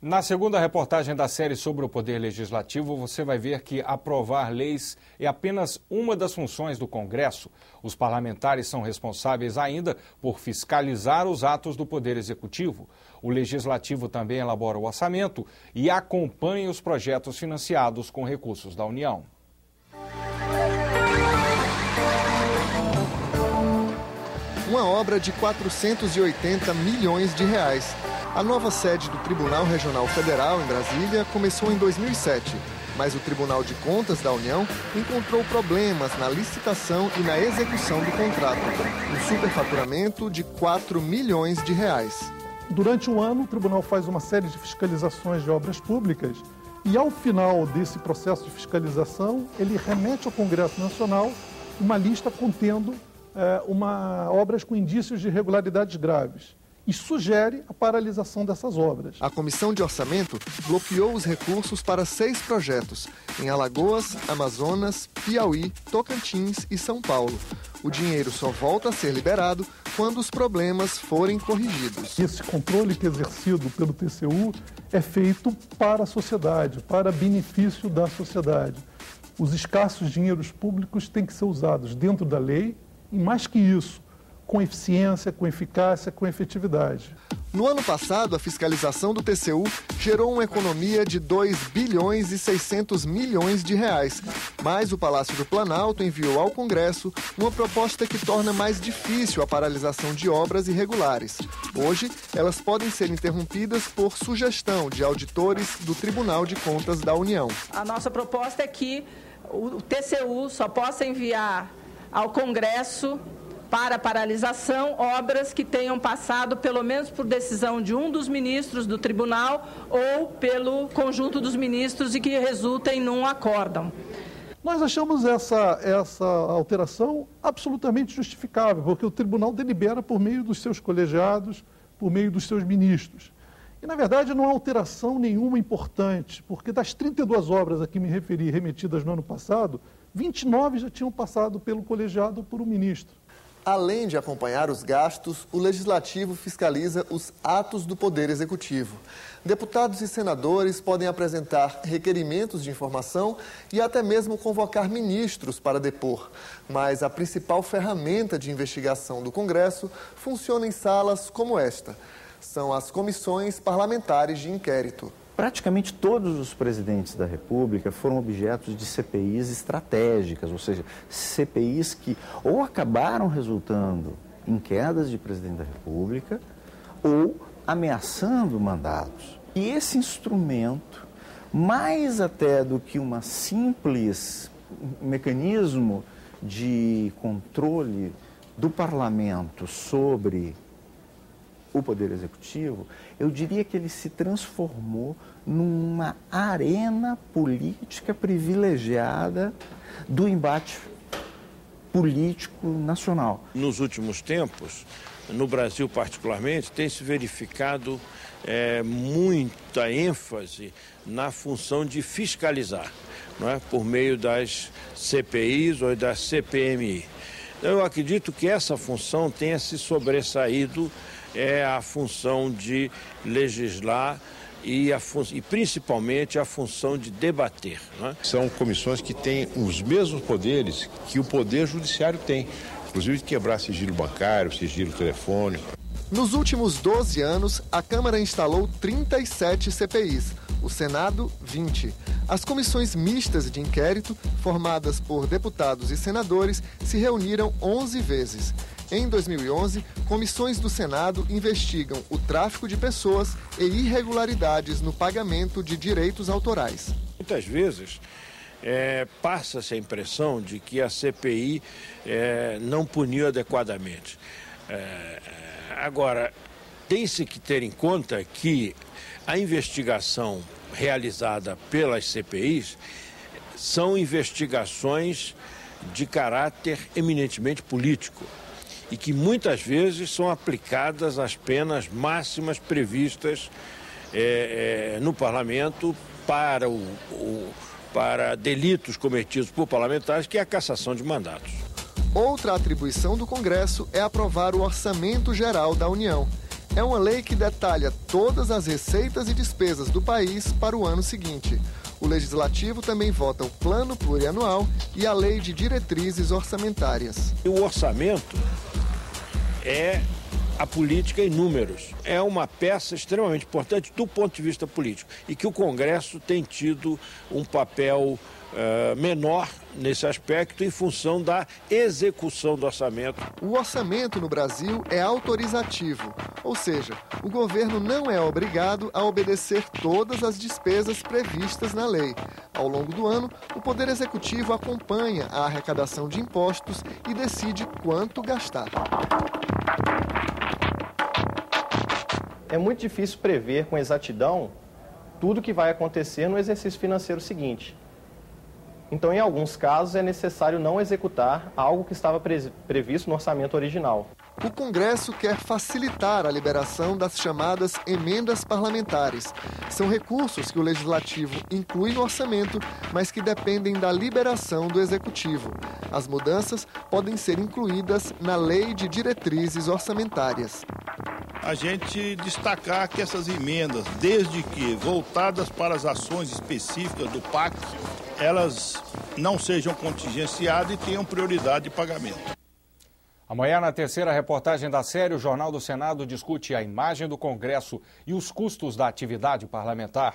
Na segunda reportagem da série sobre o Poder Legislativo, você vai ver que aprovar leis é apenas uma das funções do Congresso. Os parlamentares são responsáveis ainda por fiscalizar os atos do Poder Executivo. O Legislativo também elabora o orçamento e acompanha os projetos financiados com recursos da União. Uma obra de 480 milhões de reais. A nova sede do Tribunal Regional Federal, em Brasília, começou em 2007, mas o Tribunal de Contas da União encontrou problemas na licitação e na execução do contrato, um superfaturamento de 4 milhões de reais. Durante um ano, o Tribunal faz uma série de fiscalizações de obras públicas e, ao final desse processo de fiscalização, ele remete ao Congresso Nacional uma lista contendo obras com indícios de irregularidades graves e sugere a paralisação dessas obras. A Comissão de Orçamento bloqueou os recursos para 6 projetos, em Alagoas, Amazonas, Piauí, Tocantins e São Paulo. O dinheiro só volta a ser liberado quando os problemas forem corrigidos. Esse controle que é exercido pelo TCU é feito para a sociedade, para benefício da sociedade. Os escassos dinheiros públicos têm que ser usados dentro da lei e, mais que isso, com eficiência, com eficácia, com efetividade. No ano passado, a fiscalização do TCU gerou uma economia de 2 bilhões e 600 milhões de reais. Mas o Palácio do Planalto enviou ao Congresso uma proposta que torna mais difícil a paralisação de obras irregulares. Hoje, elas podem ser interrompidas por sugestão de auditores do Tribunal de Contas da União. A nossa proposta é que o TCU só possa enviar ao Congresso para paralisação obras que tenham passado pelo menos por decisão de um dos ministros do tribunal ou pelo conjunto dos ministros e que resultem num acórdão. Nós achamos essa alteração absolutamente justificável, porque o tribunal delibera por meio dos seus colegiados, por meio dos seus ministros. E, na verdade, não há alteração nenhuma importante, porque das 32 obras a que me referi remetidas no ano passado, 29 já tinham passado pelo colegiado ou por um ministro. Além de acompanhar os gastos, o Legislativo fiscaliza os atos do Poder Executivo. Deputados e senadores podem apresentar requerimentos de informação e até mesmo convocar ministros para depor. Mas a principal ferramenta de investigação do Congresso funciona em salas como esta. São as comissões parlamentares de inquérito. Praticamente todos os presidentes da República foram objetos de CPIs estratégicas, ou seja, CPIs que ou acabaram resultando em quedas de presidente da República ou ameaçando mandatos. E esse instrumento, mais até do que um simples mecanismo de controle do parlamento sobre o Poder Executivo, eu diria que ele se transformou numa arena política privilegiada do embate político nacional. Nos últimos tempos, no Brasil particularmente, tem se verificado muita ênfase na função de fiscalizar, não é? Por meio das CPIs ou das CPMI. Eu acredito que essa função tenha se sobressaído a função de legislar e principalmente a função de debater. Né? São comissões que têm os mesmos poderes que o Poder Judiciário tem, inclusive de quebrar sigilo bancário, sigilo telefônico. Nos últimos 12 anos, a Câmara instalou 37 CPIs, o Senado, 20. As comissões mistas de inquérito, formadas por deputados e senadores, se reuniram 11 vezes. Em 2011, comissões do Senado investigam o tráfico de pessoas e irregularidades no pagamento de direitos autorais. Muitas vezes passa-se a impressão de que a CPI não puniu adequadamente. Agora, tem-se que ter em conta que a investigação realizada pelas CPIs são investigações de caráter eminentemente político e que muitas vezes são aplicadas as penas máximas previstas no parlamento para delitos cometidos por parlamentares, que é a cassação de mandatos. Outra atribuição do Congresso é aprovar o Orçamento Geral da União. É uma lei que detalha todas as receitas e despesas do país para o ano seguinte. O Legislativo também vota o Plano Plurianual e a Lei de Diretrizes Orçamentárias. O orçamento é a política em números. É uma peça extremamente importante do ponto de vista político e que o Congresso tem tido um papel menor nesse aspecto em função da execução do orçamento. O orçamento no Brasil é autorizativo, ou seja, o governo não é obrigado a obedecer todas as despesas previstas na lei. Ao longo do ano, o Poder Executivo acompanha a arrecadação de impostos e decide quanto gastar. É muito difícil prever com exatidão tudo que vai acontecer no exercício financeiro seguinte. Então, em alguns casos, é necessário não executar algo que estava previsto no orçamento original. O Congresso quer facilitar a liberação das chamadas emendas parlamentares. São recursos que o Legislativo inclui no orçamento, mas que dependem da liberação do Executivo. As mudanças podem ser incluídas na Lei de Diretrizes Orçamentárias. A gente destacar que essas emendas, desde que voltadas para as ações específicas do PAC, elas não sejam contingenciadas e tenham prioridade de pagamento. Amanhã, na terceira reportagem da série, o Jornal do Senado discute a imagem do Congresso e os custos da atividade parlamentar.